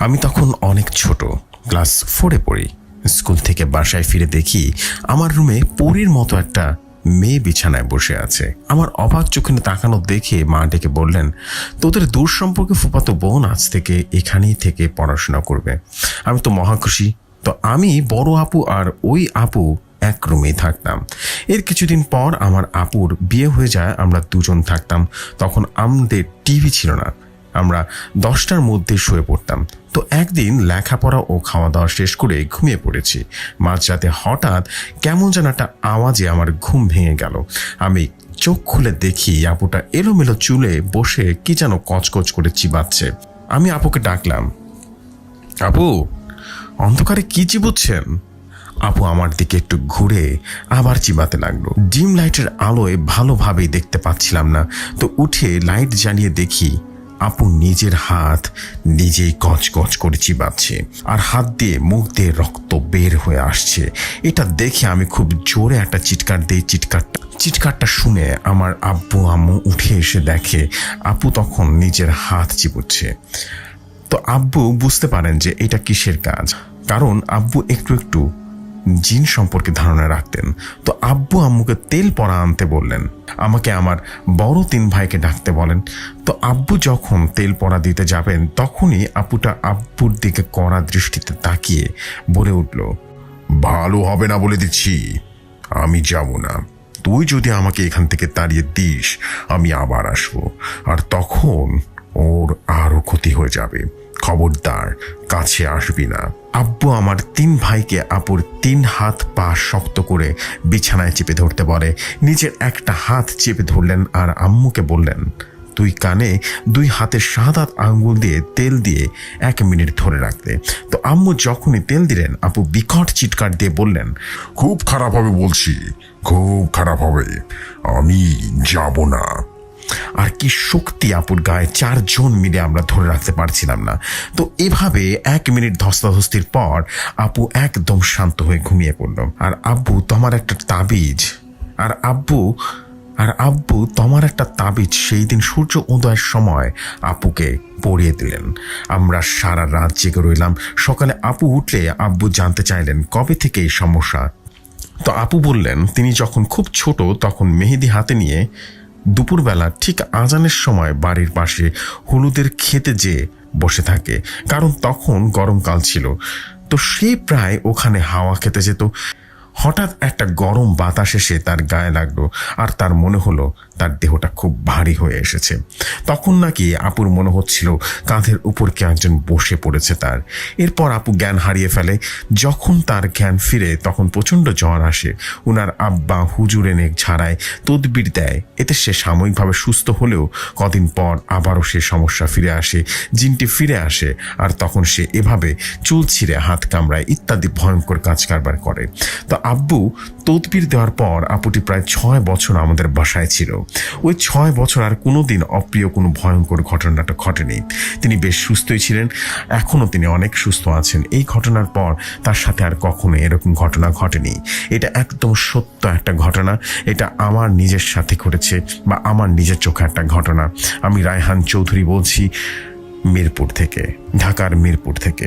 আমি তখন অনেক ছোট, ক্লাস 4-এ পড়ি। স্কুল থেকে বাসায় ফিরে দেখি আমার রুমে পরীর মতো একটা মেয়ে বিছানায় বসে আছে। আমার অবাক চোখে তাকানো দেখে মা ডেকে বললেন, তোদের দূর সম্পর্কে ফুফাতো বোন আজ থেকে এখানেই থেকে পড়াশোনা করবে। আমি তো মহা খুশি। তো আমি বড় আপু আর ওই আপু এক রুমেই থাকতাম। এর কিছুদিন পর আমার আপুর বিয়ে হয়ে যায়। আমরা দুজন থাকতাম। তখন আমাদের টিভি ছিল না। আমরা 10টার মধ্যে শুয়ে পড়তাম। তো একদিন লেখাপড়া ও খাওয়া দাওয়া শেষ করে ঘুমিয়ে পড়েছি। মাঝরাতে হঠাৎ কেমন যেন একটা আওয়াজে আমার ঘুম ভেঙে গেল। আমি চোখ খুলে দেখি আপুটা এলোমেলো চুলে বসে কি যেন কচকচ করে চিবাচ্ছে। আমি আপুকে ডাকলাম, আপু, অন্ধকারে কি চিবুচ্ছেন? আপু আমার দিকে একটু ঘুরে আবার চিবাতে লাগলো। ডিম লাইটের আলোয় ভালোভাবেই দেখতে পাচ্ছিলাম না। তো উঠে লাইট জ্বালিয়ে দেখি আপু নিজের হাত নিজেই কচকচ করে চিবাচ্ছে, আর হাত দিয়ে মুখ দিয়ে রক্ত বের হয়ে আসছে। এটা দেখে আমি খুব জোরে একটা চিৎকার দিই। চিৎকারটা শুনে আমার আব্বু আম্মু উঠে এসে দেখে আপু তখন নিজের হাত চিবুচ্ছে। তো আব্বু বুঝতে পারেন যে এটা কিসের কাজ, কারণ আব্বু একটু একটু জিন সম্পর্কে ধারণা রাখতেন। তো আব্বু আম্মুকে তেল পরা আনতে বললেন। আমাকে আমার বড় 3 ভাইকে ডাকতে বলেন। তো আব্বু যখন তেল পরা দিতে যাবেন তখনই আপুটা আব্বুর দিকে কড়া দৃষ্টিতে তাকিয়ে বলে উঠল, ভালো হবে না বলে দিচ্ছি, আমি যাব না। তুই যদি আমাকে এখান থেকে তাড়িয়ে দিস আমি আবার আসবো, আর তখন ওর আরো ক্ষতি হয়ে যাবে। খবরদার কাছে আসবি না। আব্বু আমার 3 ভাইকে আপুর 3 হাত পা শক্ত করে বিছানায় চেপে ধরতে বলে। নিজের একটা হাত চেপে ধরলেন আর আম্মুকে বললেন, তুই কানে 2 হাতের সাদা আঙ্গুল দিয়ে তেল দিয়ে 1 মিনিট ধরে রাখতে। তো আম্মু যখনই তেল দিলেন আপু বিকট চিৎকার দিয়ে বললেন, খুব খারাপ হবে বলছি, খুব খারাপ হবে, আমি যাব না। আর কি শক্তি আপুর গায়ে! 4 জন মিলে আমরা ধরে রাখতে পারছিলাম না। তো এভাবে 1 মিনিট ধস্তাধস্তির পর আপু একদম শান্ত হয়ে ঘুমিয়ে পড়ল। আর আব্বু তোমার একটা তাবিজ সেই দিন সূর্য উদয়ের সময় আপুকে পরিয়ে দিলেন। আমরা সারা রাত জেগে রইলাম। সকালে আপু উঠলে আব্বু জানতে চাইলেন কবে থেকে এই সমস্যা। তো আপু বললেন, তিনি যখন খুব ছোট তখন মেহেদি হাতে নিয়ে দুপুরবেলা ঠিক আজানের সময় বাড়ির পাশে হলুদের খেতে যেয়ে বসে থাকে, কারণ তখন গরমকাল ছিল। তো সে প্রায় ওখানে হাওয়া খেতে যেত। হঠাৎ একটা গরম বাতাস এসে তার গায়ে লাগলো, আর তার মনে হলো তার দেহটা খুব ভারী হয়ে এসেছে। তখন নাকি আপুর মনে হচ্ছিল কাঁধের উপর কে একজন বসে পড়েছে তার। এরপর আপু জ্ঞান হারিয়ে ফেলে। যখন তার জ্ঞান ফিরে তখন প্রচণ্ড জ্বর আসে। উনার আব্বা হুজুর এনে ঝাড়ায়, তদবির দেয়। এতে সে সাময়িকভাবে সুস্থ হলেও কদিন পর আবারও সে সমস্যা ফিরে আসে, জিনটি ফিরে আসে, আর তখন সে এভাবে চুল ছিঁড়ে, হাত কামড়ায় ইত্যাদি ভয়ঙ্কর কাজ কারবার করে। তো আব্বু তদবির দেওয়ার পর আপুটি প্রায় 6 বছর আমাদের বাসায় ছিল। ওই 6 বছর আর কোনোদিন অপ্রিয় কোনো ভয়ঙ্কর ঘটনাটা ঘটেনি। তিনি বেশ সুস্থই ছিলেন, এখনও তিনি অনেক সুস্থ আছেন। এই ঘটনার পর তার সাথে আর কখনো এরকম ঘটনা ঘটেনি। এটা একদম সত্য একটা ঘটনা। এটা আমার নিজের সাথে ঘটেছে, বা আমার নিজের চোখে একটা ঘটনা। আমি রায়হান চৌধুরী বলছি, মিরপুর থেকে, ঢাকার মিরপুর থেকে।